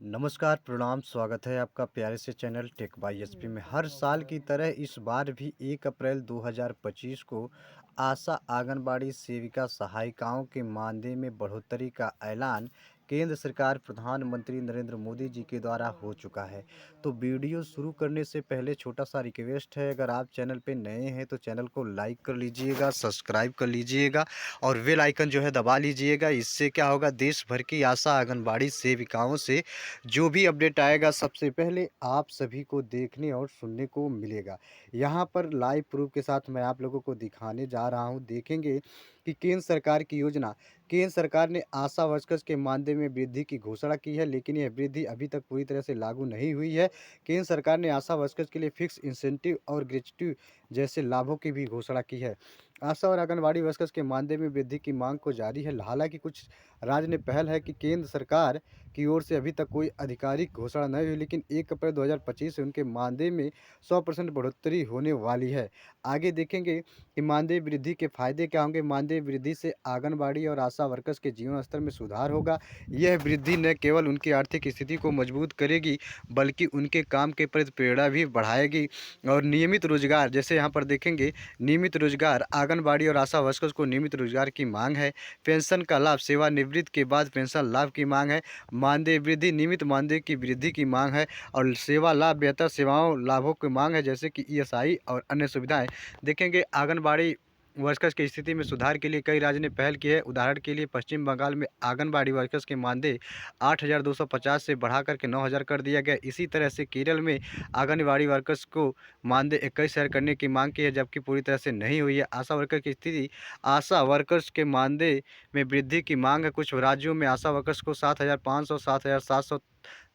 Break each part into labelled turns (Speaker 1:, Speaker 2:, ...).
Speaker 1: नमस्कार, प्रणाम, स्वागत है आपका प्यारे से चैनल टेक बाय एसपी में। हर साल की तरह इस बार भी 1 अप्रैल 2025 को आशा आंगनबाड़ी सेविका सहायिकाओं के मानदेय में बढ़ोतरी का ऐलान केंद्र सरकार प्रधानमंत्री नरेंद्र मोदी जी के द्वारा हो चुका है। तो वीडियो शुरू करने से पहले छोटा-सा रिक्वेस्ट है, अगर आप चैनल पे नए हैं तो चैनल को लाइक कर लीजिएगा, सब्सक्राइब कर लीजिएगा और बेल आइकन जो है दबा लीजिएगा। इससे क्या होगा, देश भर की आशा आंगनबाड़ी सेविकाओं से जो भी अपडेट आएगा सबसे पहले आप सभी को देखने और सुनने को मिलेगा। यहाँ पर लाइव प्रूफ के साथ मैं आप लोगों को दिखाने जा रहा हूँ। देखेंगे कि केंद्र सरकार की योजना, केंद्र सरकार ने आशा वर्कर्स के मानदेय में वृद्धि की घोषणा की है, लेकिन यह वृद्धि अभी तक पूरी तरह से लागू नहीं हुई है। केंद्र सरकार ने आशा वर्कर्स के लिए फिक्स इंसेंटिव और ग्रेच्युटी जैसे लाभों की भी घोषणा की है। आशा और आंगनबाड़ी वर्कर्स के मानदेय में वृद्धि की मांग को जारी है। हालांकि कुछ राज्य ने पहल है कि केंद्र सरकार की ओर से अभी तक कोई आधिकारिक घोषणा नहीं हुई, लेकिन 1 अप्रैल 2025 से उनके मानदेय में 100% बढ़ोतरी होने वाली है। आगे देखेंगे कि मानदेय वृद्धि के फायदे क्या होंगे। मानदेय वृद्धि से आंगनबाड़ी और आशा वर्कर्स के जीवन स्तर में सुधार होगा। यह वृद्धि न केवल उनकी आर्थिक स्थिति को मजबूत करेगी, बल्कि उनके काम के प्रति प्रेरणा भी बढ़ाएगी। और नियमित रोजगार, जैसे यहाँ पर देखेंगे, नियमित रोजगार, आंगनबाड़ी और आशा वर्कर्स को नियमित रोजगार की मांग है। पेंशन का लाभ, सेवानिवृत्ति के बाद पेंशन लाभ की मांग है। मानदेय वृद्धि, नियमित मानदेय की वृद्धि की मांग है। और सेवा लाभ, बेहतर सेवाओं लाभों की मांग है, जैसे कि ईएसआई और अन्य सुविधाएं। देखेंगे आंगनबाड़ी वर्कर्स की स्थिति में सुधार के लिए कई राज्य ने पहल की है। उदाहरण के लिए पश्चिम बंगाल में आंगनबाड़ी वर्कर्स के मानदेय 8,250 से बढ़ाकर के 9,000 कर दिया गया। इसी तरह से केरल में आंगनबाड़ी वर्कर्स को मानदेय 21,000 करने की मांग की है, जबकि पूरी तरह से नहीं हुई है। आशा वर्कर की स्थिति, आशा वर्कर्स के मानदेय में वृद्धि की मांग है। कुछ राज्यों में आशा वर्कर्स को 7,500, 7,700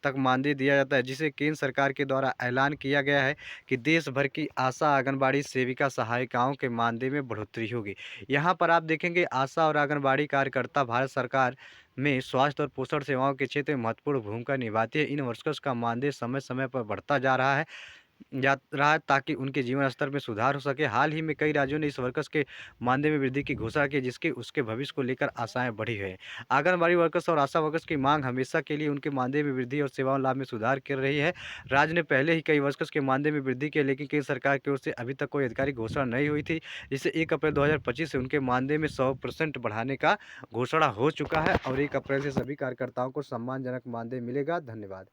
Speaker 1: तक मानदेय दिया जाता है, जिसे केंद्र सरकार के द्वारा ऐलान किया गया है कि देश भर की आशा आंगनबाड़ी सेविका सहायिकाओं के मानदेय में बढ़ोतरी होगी। यहाँ पर आप देखेंगे आशा और आंगनबाड़ी कार्यकर्ता भारत सरकार में स्वास्थ्य और पोषण सेवाओं के क्षेत्र में महत्वपूर्ण भूमिका निभाती है। इन वर्कर्स का मानदेय समय समय पर बढ़ता जा रहा है ताकि उनके जीवन स्तर में सुधार हो सके। हाल ही में कई राज्यों ने इस वर्कर्स के मानदेय में वृद्धि की घोषणा की, जिसके उसके भविष्य को लेकर आशाएं बढ़ी है। आंगनबाड़ी वर्कर्स और आशा वर्कर्स की मांग हमेशा के लिए उनके मानदेय में वृद्धि और सेवाओं लाभ में सुधार कर रही है। राज्य ने पहले ही कई वर्कर्स के मानदेय में वृद्धि की, लेकिन केंद्र सरकार की ओर से अभी तक कोई आधिकारिक घोषणा नहीं हुई थी, जिससे 1 अप्रैल 2025 से उनके मानदेय में 100% बढ़ाने का घोषणा हो चुका है और 1 अप्रैल से सभी कार्यकर्ताओं को सम्मानजनक मानदेय मिलेगा। धन्यवाद।